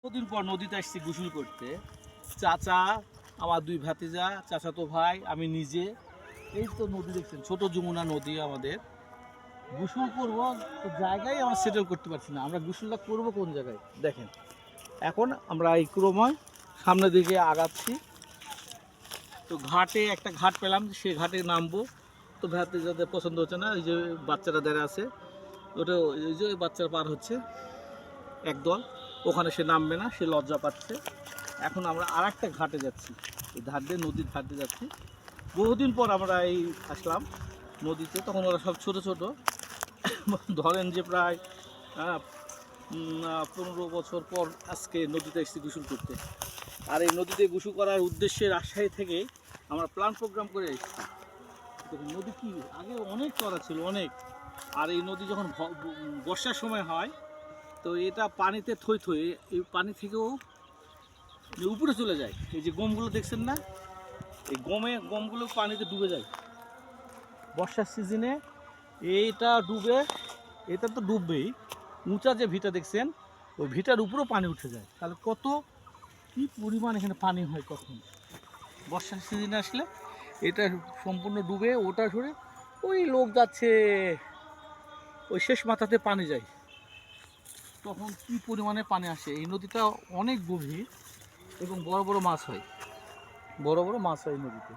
কতদিন পর নদীতে আসছি গোসল করতে। চাচা, আমার দুই ভাতিজা, চাচাতো ভাই, আমি নিজে। এই তো নদী দেখছেন, ছোট যমুনা নদী আমাদের। গোসল করব তো জায়গায় আমরা সেটেল করতে পারছি না। আমরা গোসলটা করব কোন জায়গায় দেখেন। এখন আমরা এই ক্রমে সামনের দিকে আগাচ্ছি। তো ঘাটে একটা ঘাট পেলাম, সে ঘাটে নামবো। তো ভাতিজাদের পছন্দ হচ্ছে না, এই যে বাচ্চারা দাঁড়া আছে, ওটা ওই যে বাচ্চারা পার হচ্ছে একদল, ওখানে সে নামবে না, সে লজ্জা পাচ্ছে। এখন আমরা আর একটা ঘাটে যাচ্ছি, এই ধার দিয়ে নদীর ধার দিয়ে যাচ্ছি। বহুদিন পর আমরা এই আসলাম নদীতে, তখন ওরা সব ছোট ছোট। ধরেন যে প্রায় 15 বছর পর আজকে নদীতে এসেছি গোসল করতে। আর এই নদীতে গোসল করার উদ্দেশ্যে রাজশাহী থেকে আমরা প্ল্যান প্রোগ্রাম করে এসেছি। দেখুন নদী কি আগে অনেক চড়া ছিল, অনেক। আর এই নদী যখন বর্ষার সময় হয়, তো এটা পানিতে থই থই, এই পানি থেকেও উপরে চলে যায়। এই যে গমগুলো দেখছেন না, এই গমগুলো পানিতে ডুবে যায় বর্ষার সিজনে। এইটা ডুবে, এটা তো ডুববেই। উঁচা যে ভিটা দেখছেন, ওই ভিটার উপরেও পানি উঠে যায়। তাহলে কত কি পরিমাণ এখানে পানি হয় কখন বর্ষার সিজনে আসলে। এটা সম্পূর্ণ ডুবে, ওটা সরে ওই লোক যাচ্ছে, ওই শেষ মাথাতে পানি যায়। তখন কি পরিমাণে পানি আসে। এই নদীটা অনেক গভীর এবং বড় বড় মাছ হয়, বড় বড় মাছ হয় এই নদীতে।